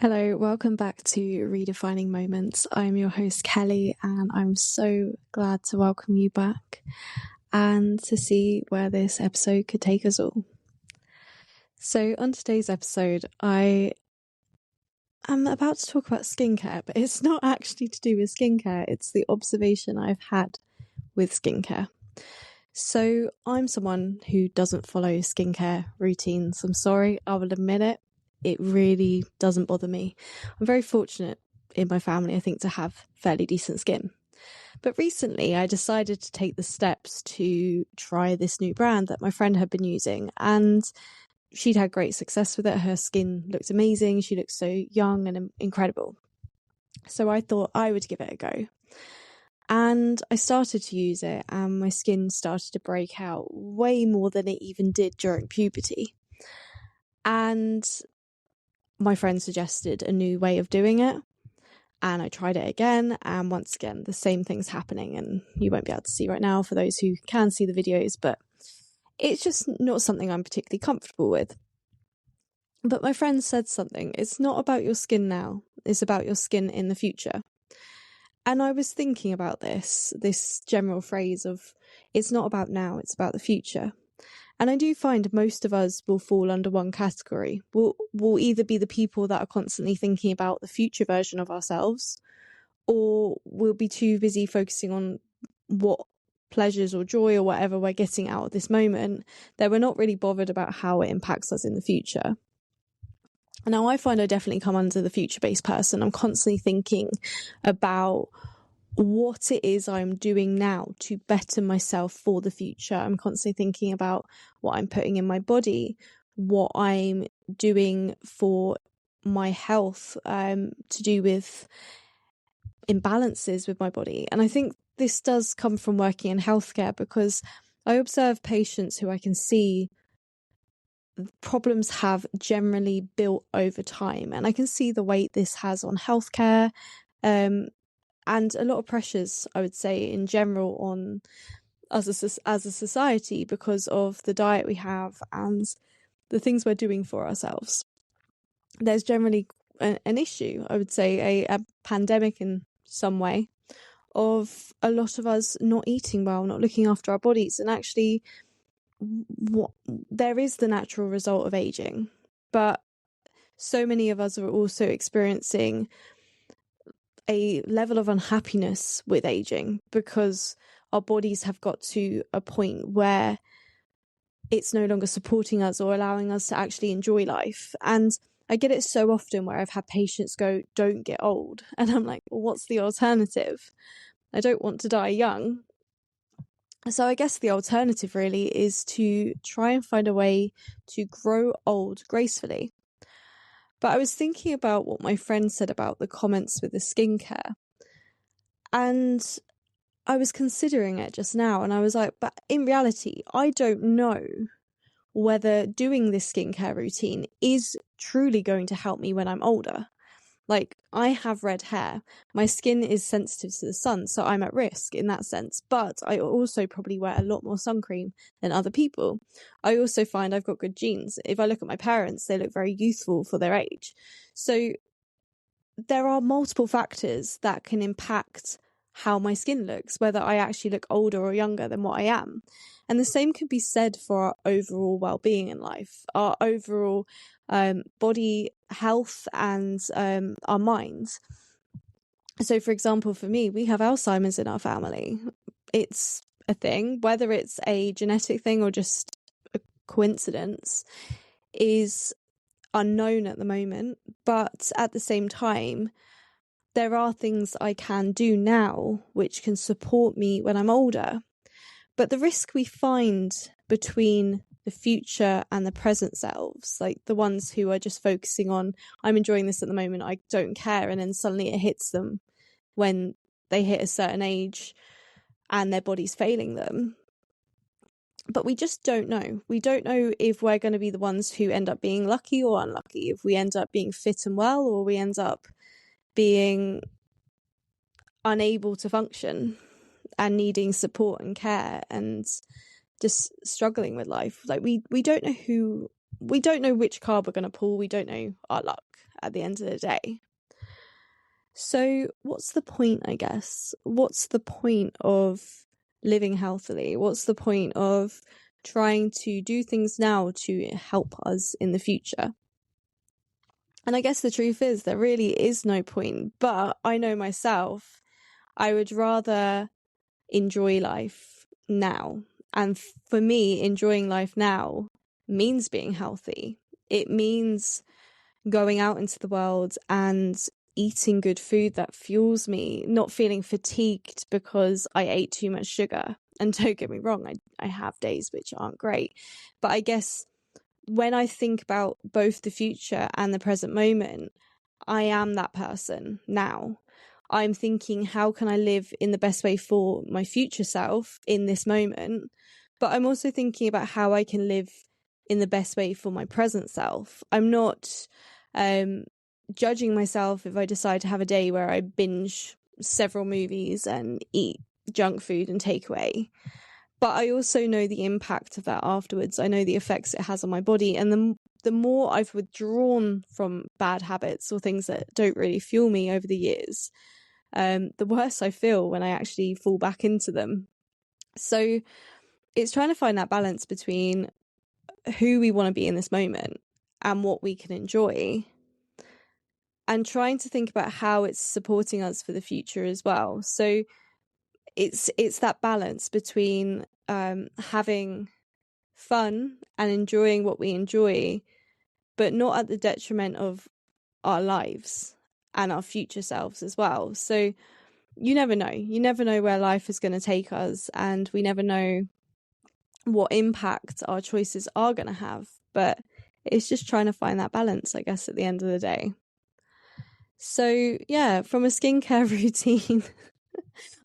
Hello, welcome back to Redefining Moments. I'm your host Kelly, and I'm so glad to welcome you back and to see where this episode could take us all. So on today's episode, I am about to talk about skincare, but it's not actually to do with skincare. It's the observation I've had with skincare. So I'm someone who doesn't follow skincare routines. I'm sorry, I will admit it. It really doesn't bother me. I'm very fortunate in my family, I think, to have fairly decent skin. But recently I decided to take the steps to try this new brand that my friend had been using, and she'd had great success with it. Her skin looked amazing. She looked so young and incredible. So I thought I would give it a go. And I started to use it, and my skin started to break out way more than it even did during puberty. And my friend suggested a new way of doing it, and I tried it again, and once again the same thing's happening, and you won't be able to see right now for those who can see the videos, but it's just not something I'm particularly comfortable with. But my friend said something: it's not about your skin now, it's about your skin in the future. And I was thinking about this general phrase of it's not about now, it's about the future. And I do find most of us will fall under one category. We'll either be the people that are constantly thinking about the future version of ourselves, or we'll be too busy focusing on what pleasures or joy or whatever we're getting out of this moment that we're not really bothered about how it impacts us in the future. Now, I find I definitely come under the future-based person. I'm constantly thinking about what it is I'm doing now to better myself for the future. I'm constantly thinking about what I'm putting in my body, what I'm doing for my health, to do with imbalances with my body. And I think this does come from working in healthcare, because I observe patients who I can see problems have generally built over time, and I can see the weight this has on healthcare, and a lot of pressures, I would say, in general on us as a society because of the diet we have and the things we're doing for ourselves. There's generally an issue, I would say, a pandemic in some way, of a lot of us not eating well, not looking after our bodies. And actually, there is the natural result of aging, but so many of us are also experiencing a level of unhappiness with aging because our bodies have got to a point where it's no longer supporting us or allowing us to actually enjoy life. And I get it so often where I've had patients go, "Don't get old." And I'm like, well, what's the alternative? I don't want to die young. So I guess the alternative really is to try and find a way to grow old gracefully. But I was thinking about what my friend said about the comments with the skincare, and I was considering it just now, and I was like, but in reality, I don't know whether doing this skincare routine is truly going to help me when I'm older. Like, I have red hair, my skin is sensitive to the sun, so I'm at risk in that sense, but I also probably wear a lot more sun cream than other people. I also find I've got good genes. If I look at my parents, they look very youthful for their age. So there are multiple factors that can impact how my skin looks, whether I actually look older or younger than what I am. And the same can be said for our overall well-being in life, our overall body health, and our minds. So, for example, for me, we have Alzheimer's in our family. It's a thing, whether it's a genetic thing or just a coincidence is unknown at the moment. But at the same time, there are things I can do now which can support me when I'm older. But the risk we find between the future and the present selves, like the ones who are just focusing on, I'm enjoying this at the moment, I don't care, and then suddenly it hits them when they hit a certain age and their body's failing them. But we just don't know. We don't know if we're going to be the ones who end up being lucky or unlucky, if we end up being fit and well, or we end up being unable to function and needing support and care and just struggling with life. Like we don't know which card we're going to pull. We don't know our luck. at the end of the day. So what's the point, I guess? What's the point of living healthily? What's the point of trying to do things now to help us in the future? And I guess the truth is there really is no point, but I know myself, I would rather enjoy life now. And for me, enjoying life now means being healthy. It means going out into the world and eating good food that fuels me, not feeling fatigued because I ate too much sugar. And don't get me wrong, I have days which aren't great. But I guess when I think about both the future and the present moment, I am that person now. I'm thinking, how can I live in the best way for my future self in this moment? But I'm also thinking about how I can live in the best way for my present self. I'm not judging myself if I decide to have a day where I binge several movies and eat junk food and takeaway. But I also know the impact of that afterwards. I know the effects it has on my body. And the more I've withdrawn from bad habits or things that don't really fuel me over the years, the worse I feel when I actually fall back into them. So it's trying to find that balance between who we want to be in this moment and what we can enjoy, and trying to think about how it's supporting us for the future as well. So it's that balance between having fun and enjoying what we enjoy, but not at the detriment of our lives and our future selves as well. So you never know where life is going to take us, and we never know what impact our choices are going to have. But it's just trying to find that balance, I guess, at the end of the day. So yeah, from a skincare routine,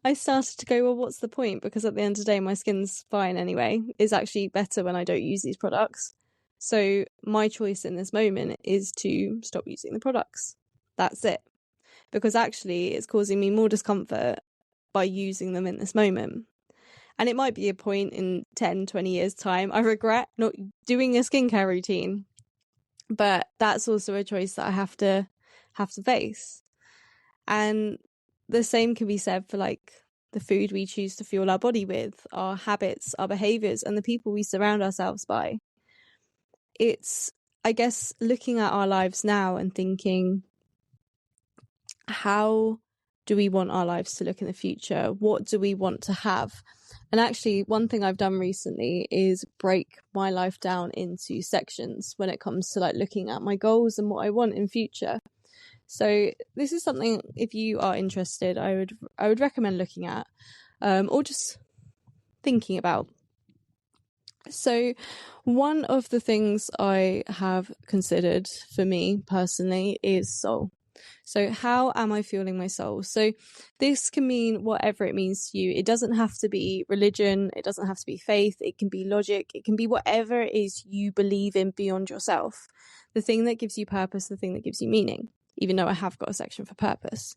I started to go, well, what's the point? Because at the end of the day, my skin's fine anyway. It's actually better when I don't use these products. So my choice in this moment is to stop using the products. That's it. Because actually it's causing me more discomfort by using them in this moment. And it might be a point in 10, 20 years' time I regret not doing a skincare routine. But that's also a choice that I have to face. And the same can be said for like the food we choose to fuel our body with, our habits, our behaviors, and the people we surround ourselves by. It's, I guess, looking at our lives now and thinking, how do we want our lives to look in the future? What do we want to have? And actually, one thing I've done recently is break my life down into sections when it comes to like looking at my goals and what I want in future. So this is something, if you are interested, I would recommend looking at, or just thinking about. So one of the things I have considered for me personally is soul. So how am I fueling my soul? So this can mean whatever it means to you. It doesn't have to be religion. It doesn't have to be faith. It can be logic. It can be whatever it is you believe in beyond yourself. The thing that gives you purpose, the thing that gives you meaning, even though I have got a section for purpose.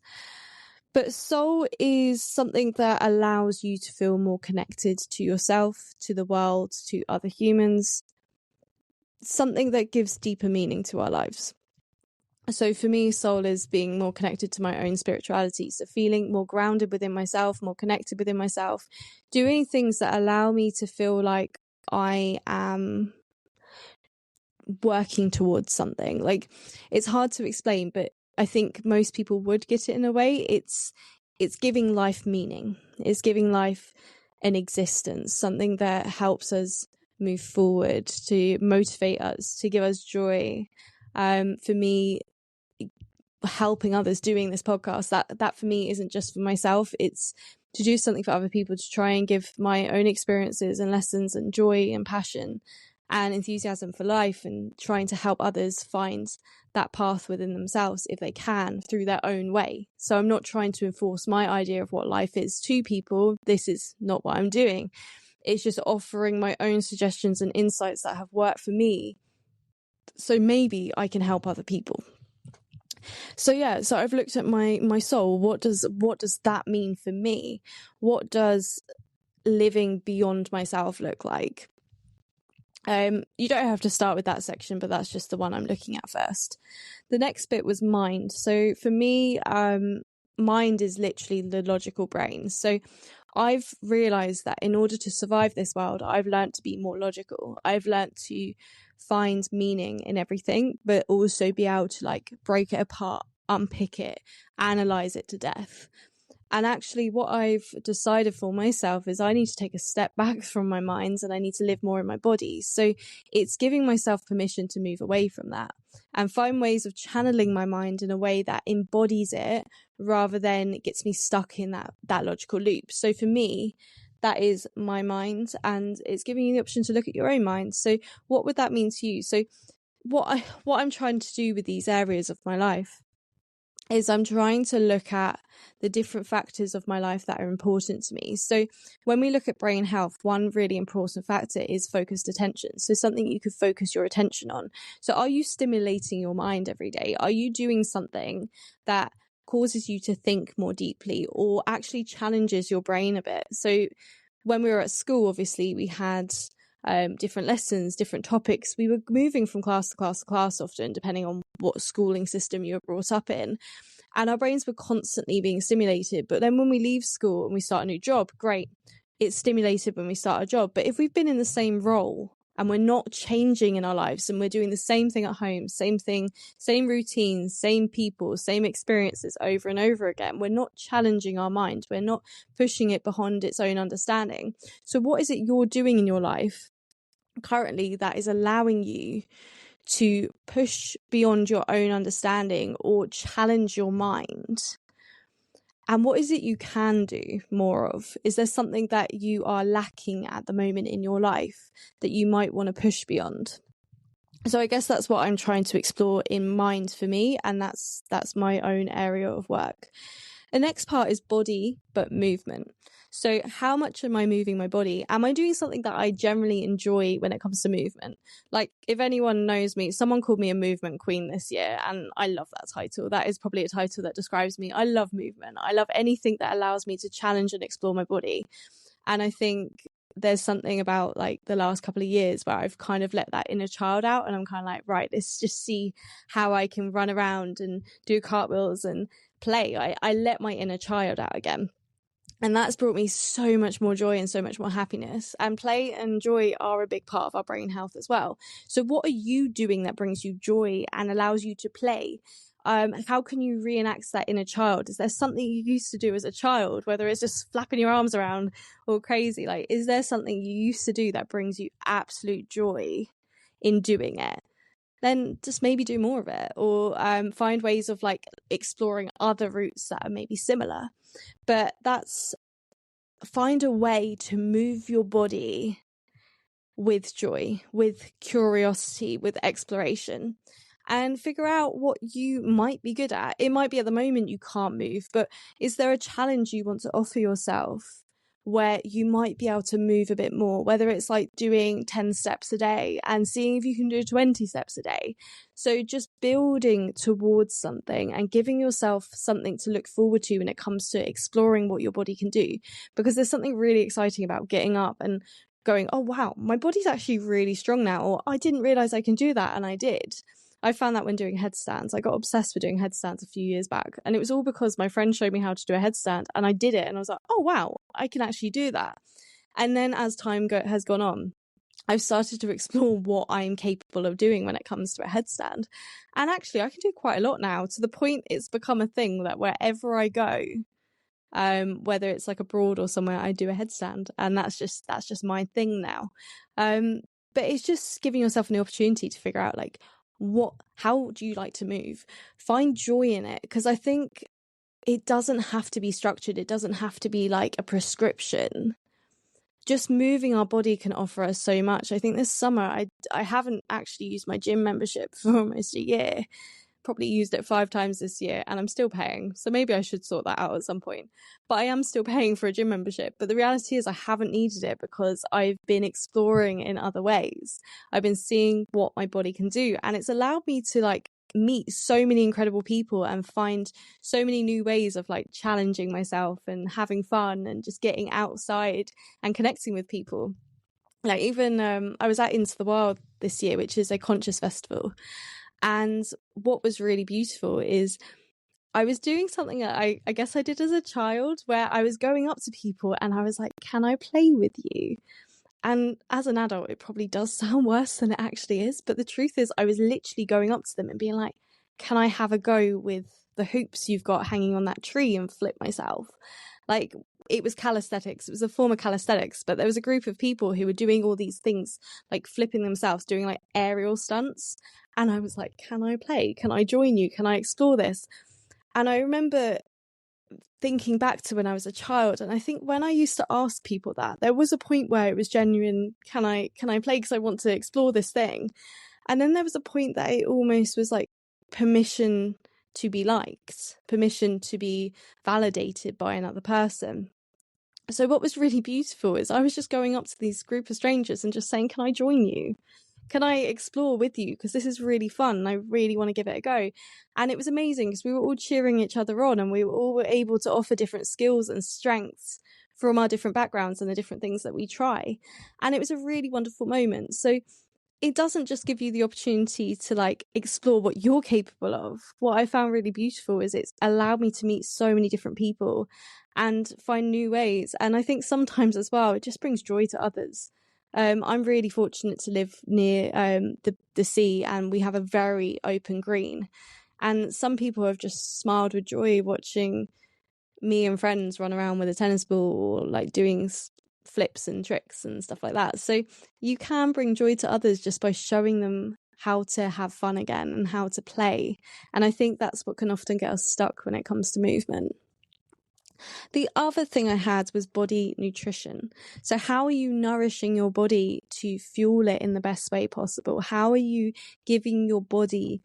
But soul is something that allows you to feel more connected to yourself, to the world, to other humans. Something that gives deeper meaning to our lives. So for me, soul is being more connected to my own spirituality. So feeling more grounded within myself, more connected within myself, doing things that allow me to feel like I am working towards something. Like, it's hard to explain, but I think most people would get it in a way. It's giving life meaning. It's giving life an existence, something that helps us move forward, to motivate us, to give us joy. For me, helping others, doing this podcast, that for me isn't just for myself. It's to do something for other people, to try and give my own experiences and lessons and joy and passion and enthusiasm for life, and trying to help others find that path within themselves if they can, through their own way. So I'm not trying to enforce my idea of what life is to people. This is not what I'm doing. It's just offering my own suggestions and insights that have worked for me, so maybe I can help other people. So yeah, so I've looked at my soul. What does that mean for me? What does living beyond myself look like? You don't have to start with that section, but that's just the one I'm looking at first. The next bit was mind. So for me, mind is literally the logical brain. So I've realized that in order to survive this world, I've learned to be more logical. I've learned to find meaning in everything, but also be able to like break it apart, unpick it, analyze it to death. And actually what I've decided for myself is I need to take a step back from my mind and I need to live more in my body. So it's giving myself permission to move away from that and find ways of channeling my mind in a way that embodies it rather than it gets me stuck in that logical loop. So for me, that is my mind, and it's giving you the option to look at your own mind. So what would that mean to you? So what I'm trying to do with these areas of my life is I'm trying to look at the different factors of my life that are important to me. So when we look at brain health, one really important factor is focused attention. So something you could focus your attention on. So are you stimulating your mind every day? Are you doing something that causes you to think more deeply or actually challenges your brain a bit? So when we were at school, obviously we had different lessons, different topics. We were moving from class to class to class often, depending on what schooling system you were brought up in. And our brains were constantly being stimulated. But then when we leave school and we start a new job, great, it's stimulated when we start a job. But if we've been in the same role and we're not changing in our lives and we're doing the same thing at home, same thing, same routines, same people, same experiences over and over again, we're not challenging our mind. We're not pushing it beyond its own understanding. So what is it you're doing in your life currently that is allowing you to push beyond your own understanding or challenge your mind? And what is it you can do more of? Is there something that you are lacking at the moment in your life that you might want to push beyond? So I guess that's what I'm trying to explore in mind for me, and that's my own area of work. The next part is body, but movement. So how much am I moving my body? Am I doing something that I generally enjoy when it comes to movement? Like, if anyone knows me, someone called me a movement queen this year, and I love that title. That is probably a title that describes me. I love movement. I love anything that allows me to challenge and explore my body. And I think there's something about like the last couple of years where I've kind of let that inner child out, and I'm kind of like, right, let's just see how I can run around and do cartwheels and play. I let my inner child out again. And that's brought me so much more joy and so much more happiness. And play and joy are a big part of our brain health as well. So what are you doing that brings you joy and allows you to play? How can you reenact that inner child? Is there something you used to do as a child, whether it's just flapping your arms around or crazy? Like, is there something you used to do that brings you absolute joy in doing it? Then just maybe do more of it, or find ways of like exploring other routes that are maybe similar. But find a way to move your body with joy, with curiosity, with exploration, and figure out what you might be good at. It might be at the moment you can't move, but is there a challenge you want to offer yourself where you might be able to move a bit more, whether it's like doing 10 steps a day and seeing if you can do 20 steps a day. So just building towards something and giving yourself something to look forward to when it comes to exploring what your body can do, because there's something really exciting about getting up and going, oh wow, my body's actually really strong now, or I didn't realize I can do that, and I did. I found that when doing headstands. I got obsessed with doing headstands a few years back, and it was all because my friend showed me how to do a headstand, and I did it, and I was like, oh wow, I can actually do that. And then as time has gone on, I've started to explore what I'm capable of doing when it comes to a headstand, and actually I can do quite a lot now, to the point it's become a thing that wherever I go, whether it's like abroad or somewhere, I do a headstand, and that's just my thing now. But it's just giving yourself an opportunity to figure out like, how do you like to move? Find joy in it, because I think it doesn't have to be structured. It doesn't have to be like a prescription. Just moving our body can offer us so much. I think this summer I haven't actually used my gym membership for almost a year. Probably used it 5 times this year, and I'm still paying, so maybe I should sort that out at some point. But I am still paying for a gym membership, but the reality is I haven't needed it because I've been exploring in other ways. I've been seeing what my body can do, and it's allowed me to like meet so many incredible people and find so many new ways of like challenging myself and having fun and just getting outside and connecting with people. Like even I was at Into the Wild this year, which is a conscious festival. And what was really beautiful is I was doing something that I guess I did as a child, where I was going up to people and I was like, can I play with you? And as an adult, it probably does sound worse than it actually is. But the truth is, I was literally going up to them and being like, can I have a go with the hoops you've got hanging on that tree and flip myself? Like, it was calisthenics. It was a form of calisthenics, but there was a group of people who were doing all these things, like flipping themselves, doing like aerial stunts. And I was like, can I play? Can I join you? Can I explore this? And I remember thinking back to when I was a child, and I think when I used to ask people that, there was a point where it was genuine, can I play because I want to explore this thing? And then there was a point that it almost was like permission to be liked, permission to be validated by another person. So what was really beautiful is I was just going up to these group of strangers and just saying, can I join you? Can I explore with you? Because this is really fun and I really want to give it a go. And it was amazing because we were all cheering each other on, and we were all able to offer different skills and strengths from our different backgrounds and the different things that we try. And it was a really wonderful moment. So it doesn't just give you the opportunity to like explore what you're capable of. What I found really beautiful is it's allowed me to meet so many different people and find new ways. And I think sometimes as well, it just brings joy to others. I'm really fortunate to live near the sea, and we have a very open green. And some people have just smiled with joy watching me and friends run around with a tennis ball, or like doing flips and tricks and stuff like that. So you can bring joy to others just by showing them how to have fun again and how to play. And I think that's what can often get us stuck when it comes to movement. The other thing I had was body nutrition. So how are you nourishing your body to fuel it in the best way possible? How are you giving your body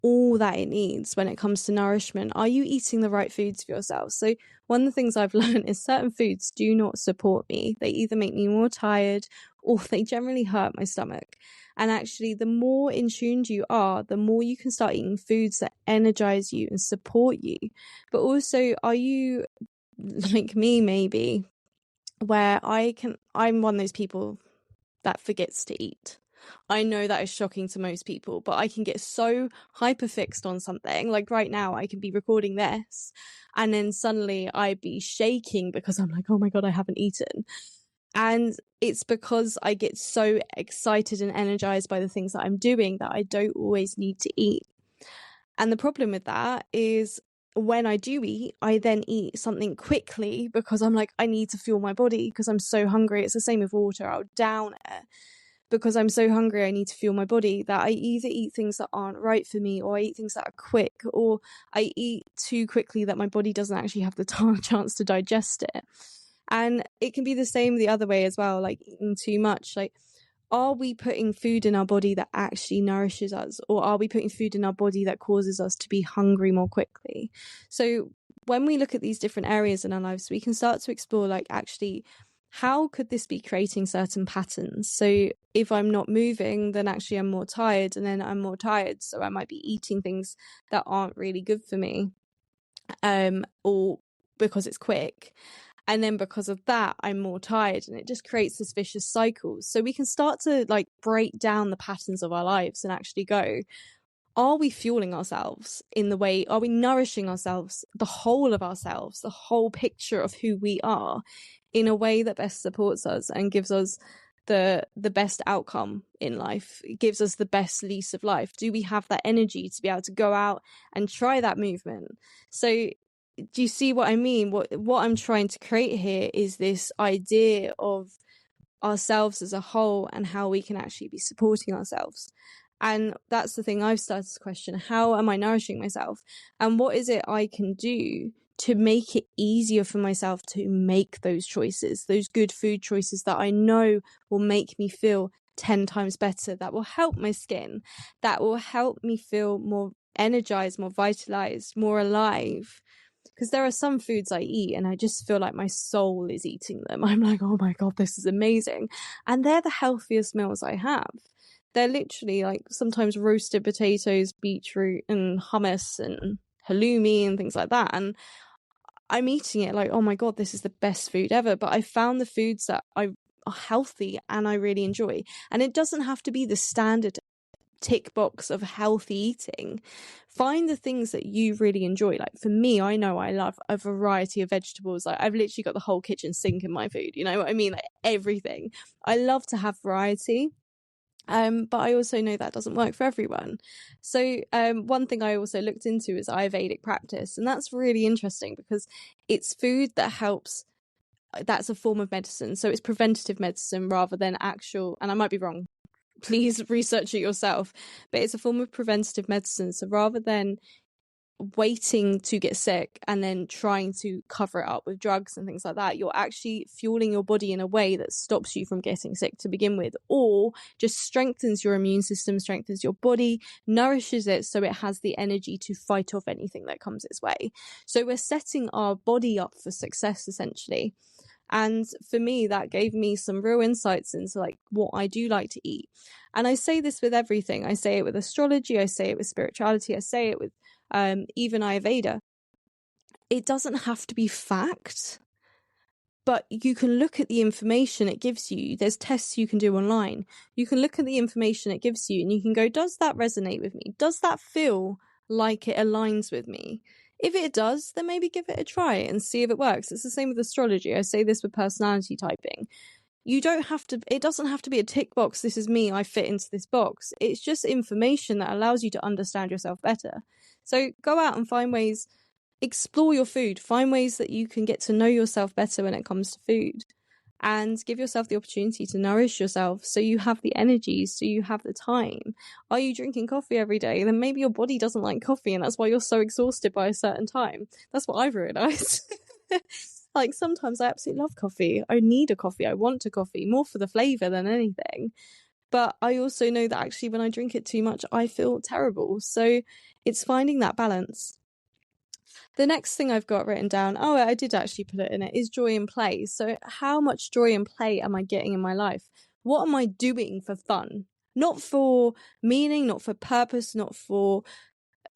all that it needs when it comes to nourishment? Are you eating the right foods for yourself? So one of the things I've learned is certain foods do not support me. They either make me more tired or they generally hurt my stomach. And actually, the more in tuned you are, the more you can start eating foods that energize you and support you. But also, are you like me, maybe, where I'm one of those people that forgets to eat? I know that is shocking to most people, but I can get so hyper fixed on something. Like right now, I can be recording this and then suddenly I'd be shaking because I'm like, oh my God, I haven't eaten. And it's because I get so excited and energized by the things that I'm doing that I don't always need to eat. And the problem with that is when I do eat, I then eat something quickly because I'm like, I need to fuel my body because I'm so hungry. It's the same with water. I'll down it because I'm so hungry. I need to fuel my body, that I either eat things that aren't right for me, or I eat things that are quick, or I eat too quickly that my body doesn't actually have the chance to digest it. And it can be the same the other way as well, like eating too much. Like, are we putting food in our body that actually nourishes us, or are we putting food in our body that causes us to be hungry more quickly? So when we look at these different areas in our lives, we can start to explore, like, actually, how could this be creating certain patterns? So if I'm not moving, then actually I'm more tired, and then I'm more tired, so I might be eating things that aren't really good for me, or because it's quick. And then because of that, I'm more tired, and it just creates this vicious cycle. So we can start to like break down the patterns of our lives and actually go, are we fueling ourselves in the way, are we nourishing ourselves, the whole of ourselves, the whole picture of who we are, in a way that best supports us and gives us the best outcome in life? It gives us the best lease of life. Do we have that energy to be able to go out and try that movement? So do you see what I mean? What I'm trying to create here is this idea of ourselves as a whole and how we can actually be supporting ourselves. And that's the thing I've started to question. How am I nourishing myself? And what is it I can do to make it easier for myself to make those choices, those good food choices that I know will make me feel 10 times better, that will help my skin, that will help me feel more energized, more vitalized, more alive? Because there are some foods I eat and I just feel like my soul is eating them. I'm like, oh my God, this is amazing. And they're the healthiest meals I have. They're literally like sometimes roasted potatoes, beetroot and hummus and halloumi and things like that. And I'm eating it like, oh my God, this is the best food ever. But I found the foods that are healthy and I really enjoy. And it doesn't have to be the standard tick box of healthy eating. Find the things that you really enjoy. Like for me, I know I love a variety of vegetables. Like I've literally got the whole kitchen sink in my food, you know what I mean? Like everything. I love to have variety. But I also know that doesn't work for everyone. So one thing I also looked into is Ayurvedic practice, and that's really interesting because it's food that helps. That's a form of medicine, so it's preventative medicine rather than actual, and I might be wrong, please research it yourself, but it's a form of preventative medicine. So rather than waiting to get sick and then trying to cover it up with drugs and things like that, you're actually fueling your body in a way that stops you from getting sick to begin with, or just strengthens your immune system, strengthens your body, nourishes it so it has the energy to fight off anything that comes its way. So we're setting our body up for success essentially. And for me, that gave me some real insights into like what I do like to eat. And I say this with everything. I say it with astrology, I say it with spirituality, I say it with even Ayurveda. It doesn't have to be fact, but you can look at the information it gives you. There's tests you can do online. You can look at the information it gives you and you can go, does that resonate with me? Does that feel like it aligns with me? If it does, then maybe give it a try and see if it works. It's the same with astrology. I say this with personality typing. You don't have to, it doesn't have to be a tick box. This is me, I fit into this box. It's just information that allows you to understand yourself better. So go out and find ways, explore your food, find ways that you can get to know yourself better when it comes to food, and give yourself the opportunity to nourish yourself so you have the energy, so you have the time. Are you drinking coffee every day? Then maybe your body doesn't like coffee and that's why you're so exhausted by a certain time. That's what I've realised. Like sometimes I absolutely love coffee. I need a coffee. I want a coffee more for the flavour than anything. But I also know that actually when I drink it too much, I feel terrible. So it's finding that balance. The next thing I've got written down, oh, I did actually put it in it, is joy and play. So how much joy and play am I getting in my life? What am I doing for fun? Not for meaning, not for purpose, not for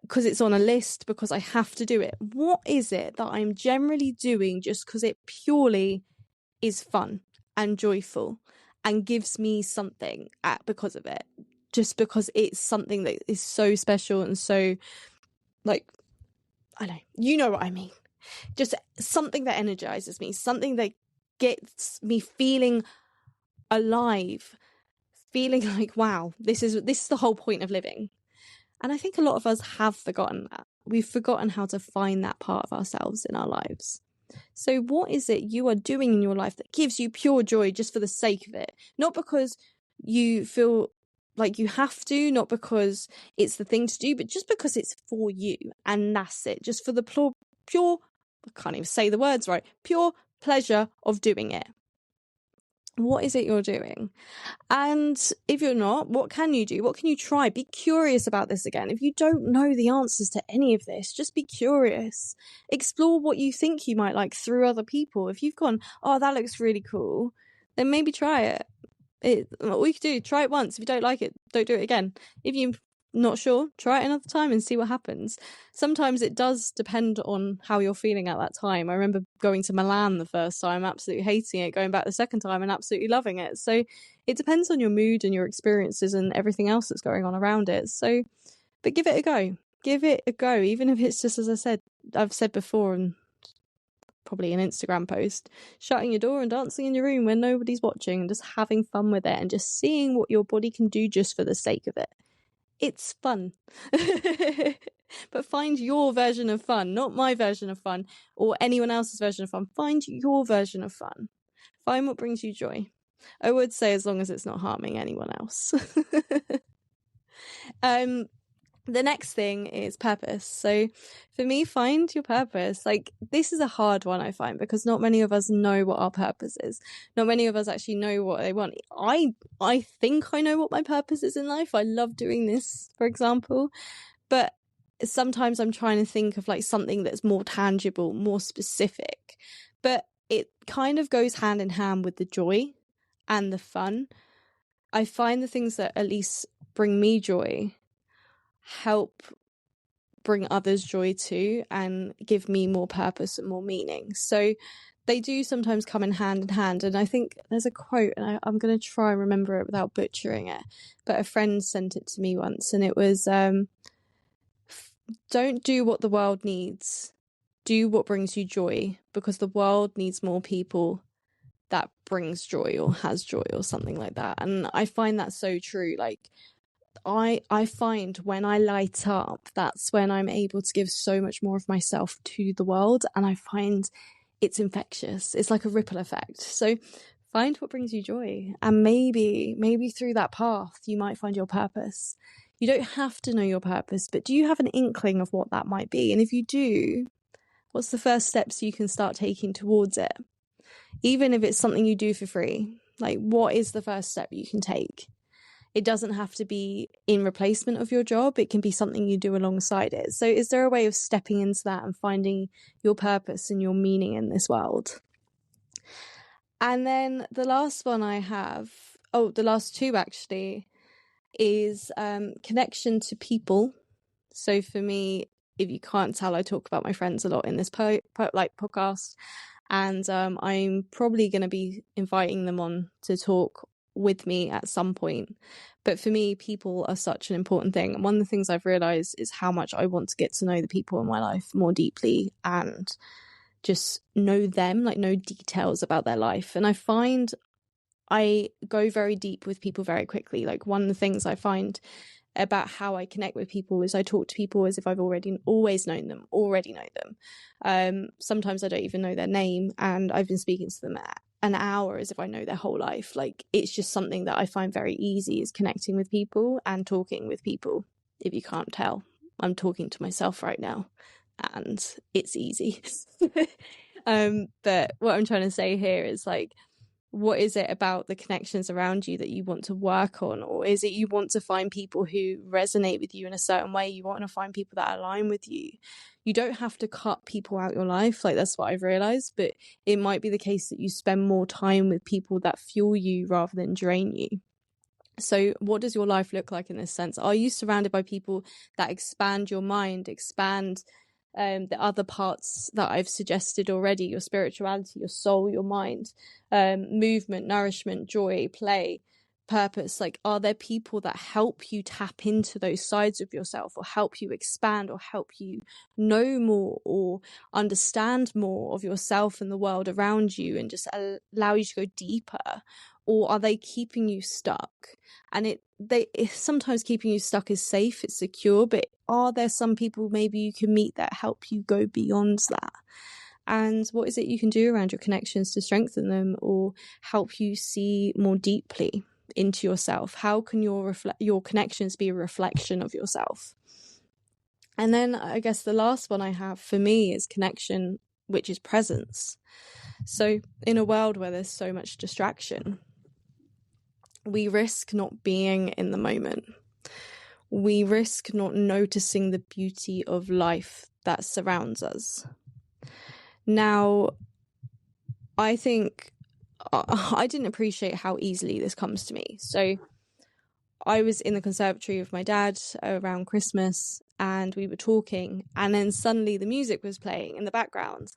because it's on a list, because I have to do it. What is it that I'm generally doing just because it purely is fun and joyful and gives me something because of it? Just because it's something that is so special and so, like, I know, you know what I mean. Just something that energizes me, something that gets me feeling alive, feeling like, wow, this is the whole point of living. And I think a lot of us have forgotten that. We've forgotten how to find that part of ourselves in our lives. So what is it you are doing in your life that gives you pure joy just for the sake of it? Not because you feel like you have to, not because it's the thing to do, but just because it's for you. And that's it. Just for the pure, I can't even say the words right, pure pleasure of doing it. What is it you're doing? And if you're not, what can you do? What can you try? Be curious about this again. If you don't know the answers to any of this, just be curious. Explore what you think you might like through other people. If you've gone, oh, that looks really cool, then maybe try it. All you can do, try it once. If you don't like it, don't do it again. If you're not sure, try it another time and see what happens. Sometimes it does depend on how you're feeling at that time. I remember going to Milan the first time, absolutely hating it, going back the second time and absolutely loving it. So it depends on your mood and your experiences and everything else that's going on around it. So, but give it a go. Give it a go, even if it's just, as I've said before, and probably an Instagram post, shutting your door and dancing in your room when nobody's watching and just having fun with it and just seeing what your body can do just for the sake of it. It's fun. But find your version of fun, not my version of fun or anyone else's version of fun. Find your version of fun. Find what brings you joy. I would say as long as it's not harming anyone else. The next thing is purpose. So for me, find your purpose. Like, this is a hard one, I find, because not many of us know what our purpose is. Not many of us actually know what they want. I think I know what my purpose is in life. I love doing this, for example. But sometimes I'm trying to think of like something that's more tangible, more specific. But it kind of goes hand in hand with the joy and the fun. I find the things that at least bring me joy help bring others joy too and give me more purpose and more meaning. So they do sometimes come in hand. And I think there's a quote, and I'm going to try and remember it without butchering it, but a friend sent it to me once, and it was, don't do what the world needs. Do what brings you joy, because the world needs more people that brings joy or has joy or something like that. And I find that so true. Like, I find when I light up, that's when I'm able to give so much more of myself to the world. And I find it's infectious. It's like a ripple effect. So find what brings you joy. And maybe through that path, you might find your purpose. You don't have to know your purpose, but do you have an inkling of what that might be? And if you do, what's the first steps you can start taking towards it? Even if it's something you do for free, like, what is the first step you can take? It doesn't have to be in replacement of your job. It can be something you do alongside it. So is there a way of stepping into that and finding your purpose and your meaning in this world? And then the last one I have, the last two actually, is connection to people. So for me, if you can't tell, I talk about my friends a lot in this podcast. And I'm probably going to be inviting them on to talk with me at some point. But for me, people are such an important thing. And one of the things I've realized is how much I want to get to know the people in my life more deeply and just know them, like know details about their life. And I find I go very deep with people very quickly. Like, one of the things I find about how I connect with people is I talk to people as if I've already know them. Sometimes I don't even know their name, and I've been speaking to them an hour as if I know their whole life. Like, it's just something that I find very easy, is connecting with people and talking with people. If you can't tell, I'm talking to myself right now, and it's easy. But what I'm trying to say here is, like, what is it about the connections around you that you want to work on? Or is it you want to find people who resonate with you in a certain way? You want to find people that align with you. You don't have to cut people out your life. Like, that's what I've realized. But it might be the case that you spend more time with people that fuel you rather than drain you. So what does your life look like in this sense? Are you surrounded by people that expand your mind, expand the other parts that I've suggested already, your spirituality, your soul, your mind, movement, nourishment, joy, play, purpose? Like, are there people that help you tap into those sides of yourself, or help you expand, or help you know more or understand more of yourself and the world around you, and just allow you to go deeper? Or are they keeping you stuck? And sometimes keeping you stuck is safe, it's secure, but are there some people maybe you can meet that help you go beyond that? And what is it you can do around your connections to strengthen them, or help you see more deeply into yourself? How can your connections be a reflection of yourself? And then I guess the last one I have for me is connection, which is presence. So in a world where there's so much distraction, we risk not being in the moment. We risk not noticing the beauty of life that surrounds us. Now, I think I didn't appreciate how easily this comes to me. So I was in the conservatory with my dad around Christmas, and we were talking, and then suddenly the music was playing in the background,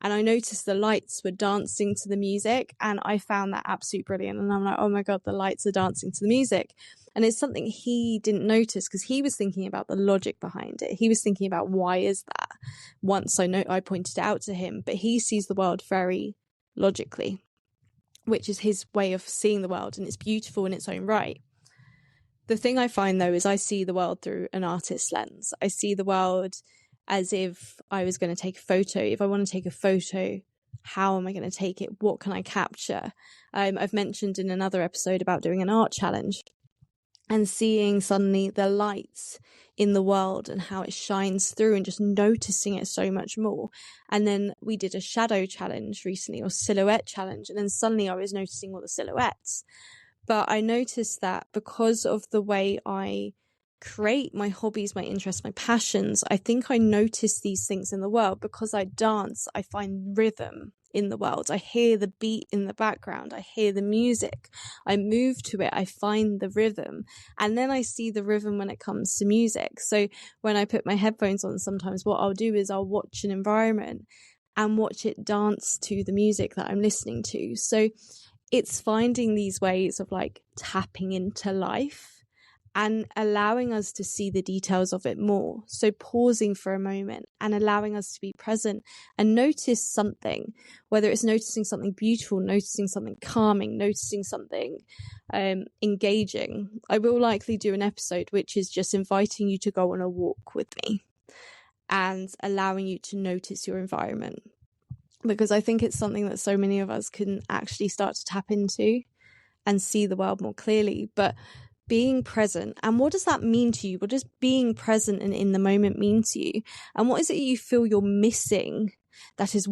and I noticed the lights were dancing to the music, and I found that absolutely brilliant. And I'm like, oh my God, the lights are dancing to the music. And it's something he didn't notice, because he was thinking about the logic behind it. He was thinking about, why is that? Once I pointed it out to him, but he sees the world very logically, which is his way of seeing the world, and it's beautiful in its own right. The thing I find, though, is I see the world through an artist's lens. I see the world as if I was going to take a photo. If I want to take a photo, how am I going to take it? What can I capture? I've mentioned in another episode about doing an art challenge and seeing suddenly the lights in the world and how it shines through, and just noticing it so much more. And then we did a shadow challenge recently, or silhouette challenge. And then suddenly I was noticing all the silhouettes. But I noticed that because of the way I create my hobbies, my interests, my passions, I think I notice these things in the world. Because I dance, I find rhythm in the world. I hear the beat in the background. I hear the music. I move to it. I find the rhythm. And then I see the rhythm when it comes to music. So when I put my headphones on, sometimes what I'll do is I'll watch an environment, and watch it dance to the music that I'm listening to. So it's finding these ways of like tapping into life and allowing us to see the details of it more. So pausing for a moment and allowing us to be present and notice something, whether it's noticing something beautiful, noticing something calming, noticing something engaging. I will likely do an episode which is just inviting you to go on a walk with me and allowing you to notice your environment, because I think it's something that so many of us can actually start to tap into and see the world more clearly. But being present, and what does that mean to you? What does being present and in the moment mean to you? And what is it you feel you're missing that is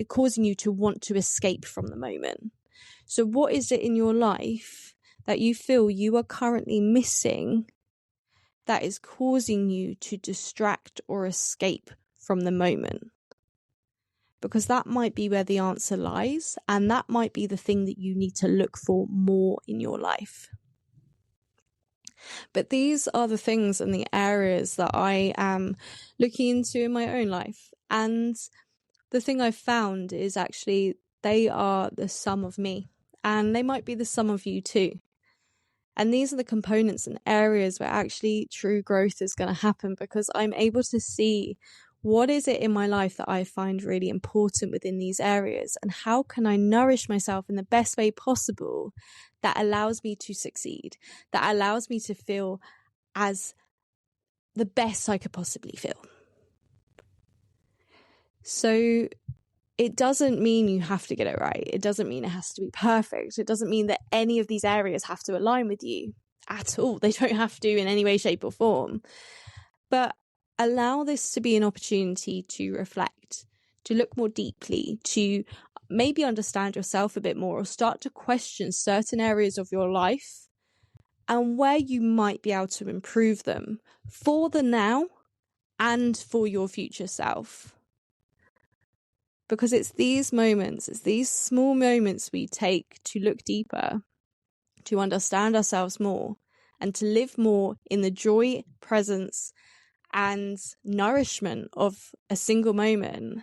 causing you to want to escape from the moment? So what is it in your life that you feel you are currently missing that is causing you to distract or escape from the moment? Because that might be where the answer lies, and that might be the thing that you need to look for more in your life. But these are the things and the areas that I am looking into in my own life. And the thing I've found is actually they are the sum of me, and they might be the sum of you too. And these are the components and areas where actually true growth is going to happen, because I'm able to see what is it in my life that I find really important within these areas, and how can I nourish myself in the best way possible that allows me to succeed, that allows me to feel as the best I could possibly feel. So it doesn't mean you have to get it right. It doesn't mean it has to be perfect. It doesn't mean that any of these areas have to align with you at all. They don't have to in any way, shape or form. But allow this to be an opportunity to reflect, to look more deeply, to maybe understand yourself a bit more, or start to question certain areas of your life and where you might be able to improve them for the now and for your future self. Because it's these moments, it's these small moments we take to look deeper, to understand ourselves more, and to live more in the joy, presence, and nourishment of a single moment.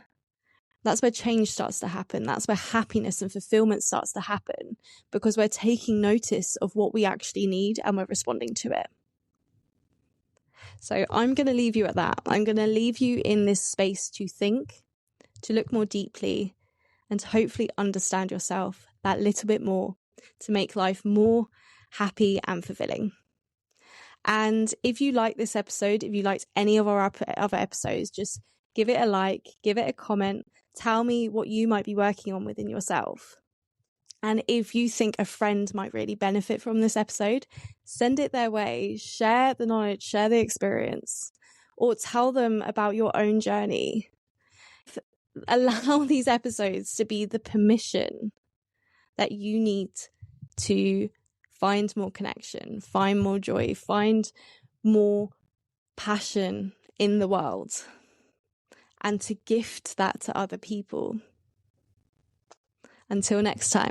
That's where change starts to happen. That's where happiness and fulfillment starts to happen, because we're taking notice of what we actually need and we're responding to it. So I'm going to leave you at that. I'm going to leave you in this space to think, to look more deeply, and to hopefully understand yourself that little bit more, to make life more happy and fulfilling. And if you like this episode, if you liked any of our other episodes, just give it a like, give it a comment, tell me what you might be working on within yourself. And if you think a friend might really benefit from this episode, send it their way, share the knowledge, share the experience, or tell them about your own journey. Allow these episodes to be the permission that you need to find more connection, find more joy, find more passion in the world, and to gift that to other people. Until next time.